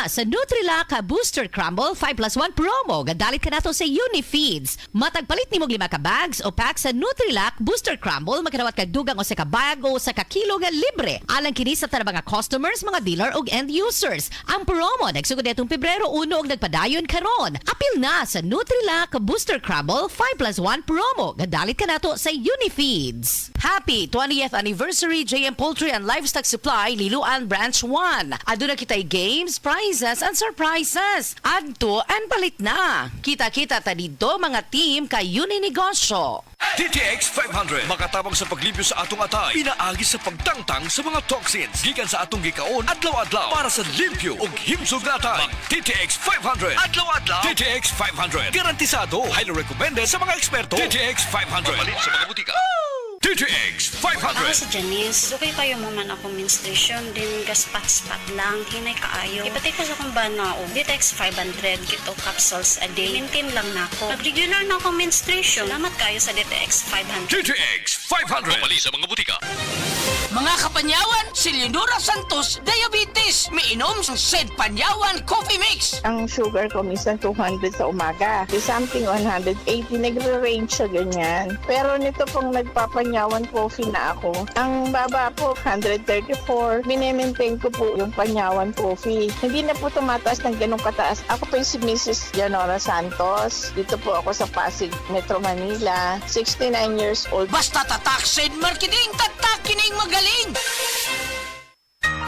na sa Nutrilak Booster Crumble 5+1 promo. Gadalit ka na to sa Unifeeds. Matagpalit ni mo 5 ka bags o pack sa Nutrilak Booster Crumble, makinawat kag dugang o sa kabag o sa kakilo nga libre. Alang kini sa tanang mga customers, mga dealer ug end users. Ang promo nagsugod itong Pebrero 1 ug nagpadayon karon. Apil na sa Nutrilak Booster Crumble 5+1 promo. Gadalit ka na to sa Unifeeds. Happy 20th anniversary JM Poultry and Livestock Supply Liloan Branch 1. Aduna kitay games, prizes, and surprises. Adto and palit na. Kita-kita ta dito mga team kay Uninegosyo. DTX 500 makatabang sa paglibyo sa atong atay, pinaagi sa pagtangtang sa mga toxins gikan sa atong gikaon adlaw-adlaw para sa limpyo ug himsog na atay. DTX 500 adlaw-adlaw. DTX 500 garantisado, highly recommended sa mga eksperto. DTX 500 malit sa mga butika. DTX 500. Ako si Janice. Dugay kayo mo man ako menstruation, din gaspat-spat lang, hinay kaayo. Ipatay ko sa kong banao. DTX 500, gito capsules a day. Maintain lang na ako. Nag-regular na ako menstruation. Salamat kayo sa DTX 500. DTX 500 mali sa mga butika. Mga kapanyawan, si Leonora Santos, diabetes. Miinom sa Sed Panyawan Coffee Mix. Ang sugar ko minsan 200 sa umaga. Di something 180, nagre-range siya ganyan. Pero nito pong nagpapanyawan coffee na ako, ang baba po 134. Minemaintain ko po yung panyawan coffee. Hindi na po tumataas ng ganong kataas. Ako po yung si Mrs. Leonora Santos. Dito po ako sa Pasig, Metro Manila. 69 years old. Basta tatak Sed Marketing, tatak kining magaling.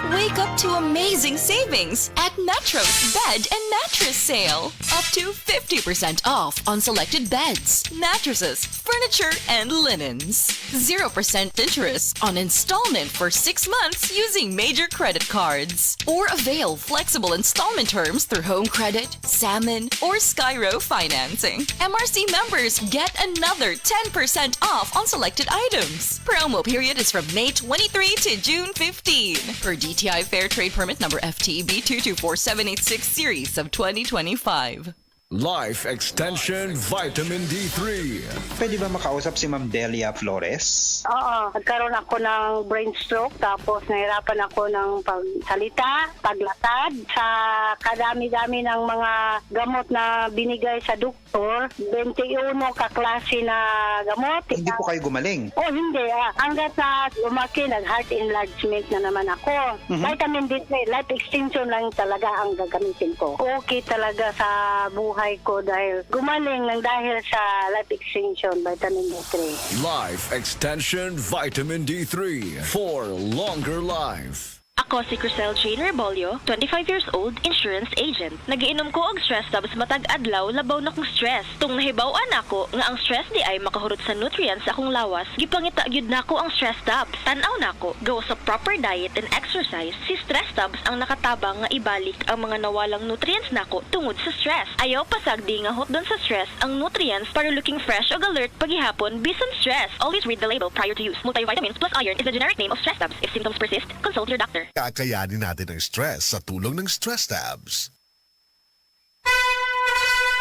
Wake up to amazing savings at Metro's Bed and Mattress Sale. Up to 50% off on selected beds, mattresses, furniture, and linens. 0% interest on installment for 6 months using major credit cards. Or avail flexible installment terms through Home Credit, Salmon, or Skyro financing. MRC members get another 10% off on selected items. Promo period is from May 23 to June 15. Per DTI Fair Trade Permit number FTEB 224786 series of 2025. Life Extension Vitamin D3. Pwede ba makausap si Ma'am Delia Flores? Oo, nagkaroon ako ng brain stroke tapos nahirapan ako ng pagsalita, paglatad. Sa kadami-dami ng mga gamot na binigay sa doktor, 21 kaklase na gamot. Hindi po kayo gumaling? Oh, hindi. Hanggat na lumaki, nag-heart enlargement na naman ako. Vitamin D3, life extension lang talaga ang gagamitin ko. Okay talaga sa buhay ko dahil gumaling lang dahil sa life extension vitamin D3. Life Extension Vitamin D3 for longer life. Ako si Crisel Jane Rebolio, 25 years old, insurance agent. Nagiinom ko og stress tabs matag adlaw labaw na kong stress. Tung nahibaw-an ako nga ang stress di ay makahurot sa nutrients sa akong lawas, gipangita gyud nako ang stress tabs. Tan-aw nako, gawa sa proper diet and exercise, si stress tabs ang nakatabang nga ibalik ang mga nawalang nutrients nako tungod sa stress. Ayaw pasagdi nga hot don sa stress ang nutrients para looking fresh ug alert paghihapon bisan stress. Always read the label prior to use. Multivitamins plus iron is the generic name of stress tabs. If symptoms persist, consult your doctor. Kakayanin natin ang stress sa tulong ng Stress Tabs.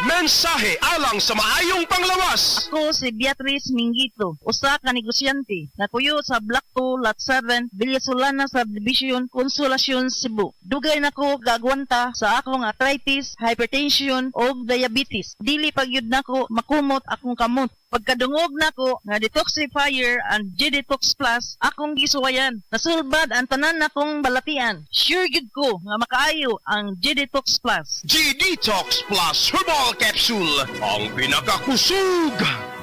Mensahe alang sa maayong panglawas. Ako si Beatrice Mingito, usa ka negosyante na puyo sa Block 2, Lot 7, Villasolana Subdivision, Consolacion, Cebu. Dugay nako gagwanta sa akong arthritis, hypertension o diabetes. Dili pagyud nako makumot akong kamot. Pagkadungog nako nga detoxifier and G-Detox Plus akong gisuwayan. Nasulbad ang tanan nakong balatian. Sure gid ko nga makaayo ang G-Detox Plus. G-Detox Plus Herbal Capsule, ang pinakakusog.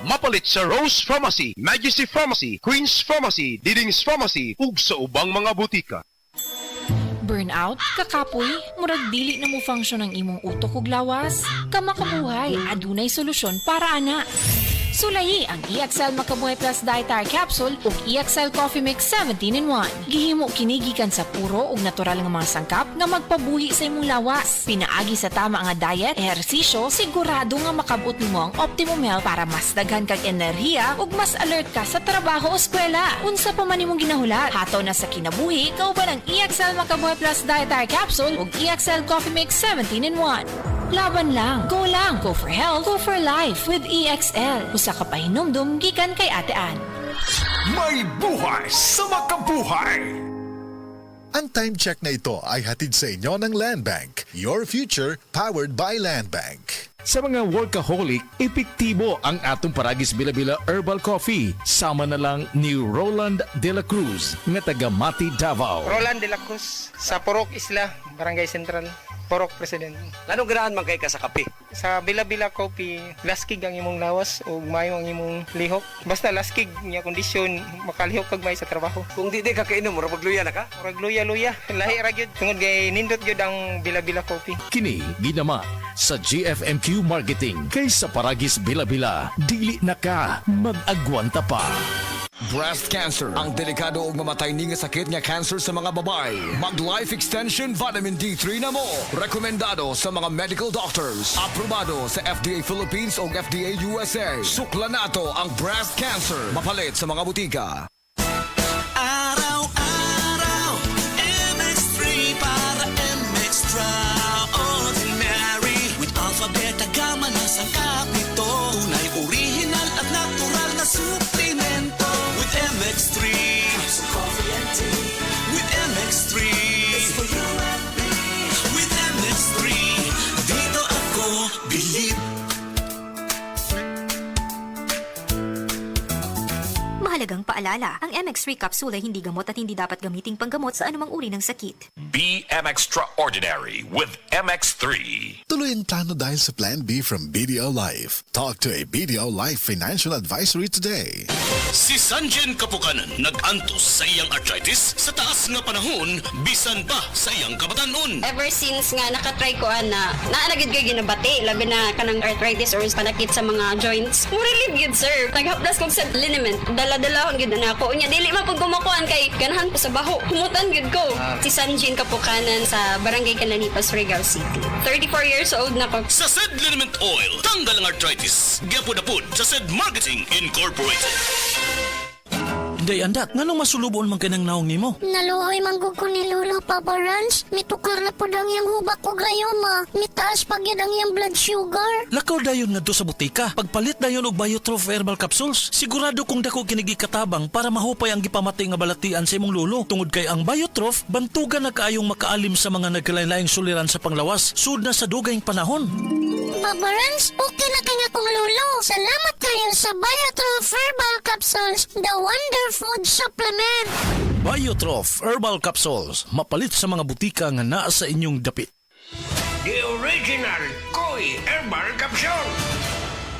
Mapalit sa Rose Pharmacy, Majesty Pharmacy, Queen's Pharmacy, Diding's Pharmacy, ug sa ubang mga butika. Burnout, kakapoy, murag dili na mo function ang imong utok ug lawas. Kamakabuhay, adunay solusyon para ana. Sulayi ang EXL Makabuhay Plus Dietary Capsule ug EXL Coffee Mix 17-in-1. Gihimo kini gikan sa puro ug natural nga mga sangkap nga magpabuhi sa imong lawas. Pinaagi sa tama nga diet, ehersisyo, sigurado nga makabot nimo ang optimum health para mas daghan kag enerhiya ug mas alert ka sa trabaho o eskwela. Unsa pa man imong ginahulat, hataw na sa kinabuhi, kauban ang EXL Makabuhay Plus Dietary Capsule ug EXL Coffee Mix 17-in-1. Laban lang, go for health, go for life with EXL. Usa ka pahinumdum gikan kay Ate Ann. May buhay sa makabuhay. Ang time check na ito ay hatid sa inyo ng Land Bank. Your future powered by Land Bank. Sa mga workaholic, epektibo ang atong Paragis Bila-Bila Herbal Coffee. Sama na lang ni Roland De La Cruz nga taga Mati, Davao. Roland De La Cruz sa Purok Isla, Barangay Central, Purok President. Anong ganahan man kay ka sa kape? Sa Bila-Bila Coffee, laskig ang imong lawas o mayo ang imong lihok. Basta laskig niya kondisyon, makalihok kag may sa trabaho. Kung di ka kainom, mura magluya na ka? Murag luya-luya, lahi ra gyud. Tungod kay nindot gyud ang Bila-Bila Coffee. Kini ginama sa GFMQ Marketing kaysa Paragis Bila-Bila. Dili na ka mag-agwanta pa. Breast cancer, ang delikado ug mamatay ni nga sakit nga cancer sa mga babae. Mag Life Extension Vitamin D3 na mo. Rekomendado sa mga medical doctors. Aprobado sa FDA Philippines ug FDA USA. Sukla nato ang breast cancer. Mapalit sa mga butika. Araw-araw, MX3 para extraordinary. With alpha, beta, gamma na sangkap nito. Tunay, original at natural na suplemento. With MX3, some coffee and tea. With MX3, it's for you and me. With MX3, dito ako believe. Mahalagang paalala, ang MX3 capsule ay hindi gamot at hindi dapat gamiting panggamot sa anumang uri ng sakit. Be Extraordinary with MX3. Tuloy ang plano dahil sa Plan B from BDO Life. Talk to a BDO Life Financial Advisory today. Si Sanjen Kapukanan nag-antos sa iyang arthritis sa taas nga panahon bisan pa sa iyang kabatanon. Ever since nga nakatry ko na naanagid kay ginabati, labi na kanang arthritis or panakit sa mga joints. Relieve yun, sir. Naghapdas ko sa liniment. Dala-dala akong gid na ako. Unya dili man pud kumakuan kay ganahan ko sa baho. Humutan gid ko. Si Sanjin Kapukanan sa Barangay Cananipas, Surigao City. 34 years old na ko. Sa Sed Liniment Oil, tanggal ang arthritis. Gyapod-apod sa Sed Marketing Incorporated. Day andak, nganong masulubon man kanang naong nimo? Naluoy manggug ko ni Lolo Papa Rans. Mitukar na po ang iyang hubak ko gayoma. Mitaas pag yan ang iyang blood sugar. Lakaw dayon nga do sa butika. Pagpalit dayon og Biotrof Herbal Capsules. Sigurado kung dako kinigi katabang para mahupay ang gipamatay nga balatian sa imong lolo. Tungod kay ang Biotrof, bantugan na kaayong makaalim sa mga nagkalain-laing suliran sa panglawas. Sud na sa dugayng panahon. Papa Rans, okay na kaya kong lolo. Salamat kayo sa Biotrof Herbal Capsules, the wonder food supplement. Biotrof Herbal Capsules. Mapalit sa mga butika nga naa sa inyong dapit. The original Koi Herbal Capsule.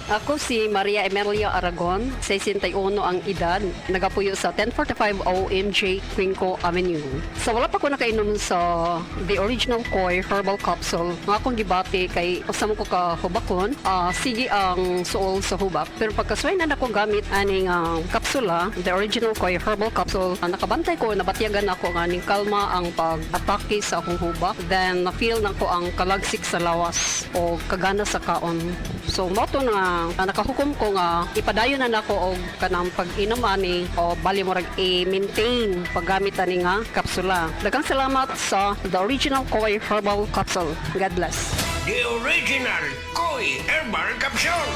Ako si Maria Emelia Aragon, 61 ang edad, nagapuyo sa 1045 OMJ Quinco Avenue. So wala pa ko nakainom sa the original Koi Herbal Capsule. Nga akong gibati kay usam ko ka hubakon, sige ang suol sa hubak. Pero pagkasway na ako gamit aning kapsula, the original Koi Herbal Capsule, nakabantay ko, nabatyagan ako nga ning kalma ang pag-atake sa akong hubak. Then na-feel na ko ang kalagsik sa lawas o kagana sa kaon. So moto na nakahukom ko nga ipadayon na nako og kanang pag-inom ani o bali mo rag i-maintain paggamit ani nga kapsula. Daghang salamat sa the original Koi Herbal Capsule. God bless. The original Koi Herbal Capsule.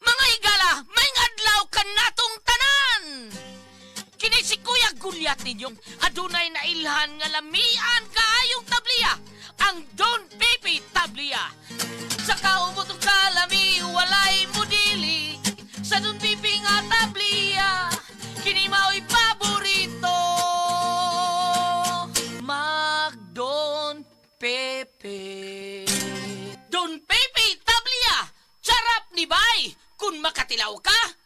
Mga igala, may adlaw ka natong tanan! Kini si Kuya Gulyat ninyong adunay na ilhan nga lamian kaayong tabliya, ang Don Pepe Tablia. Sa kaumutong kalami, walay mudili, sa Don Pepe nga tabliya, kini mao'y paborito. Mag Don Pepe. Don Pepe Tablia, sarap ni bay! Kung makatilaw ka,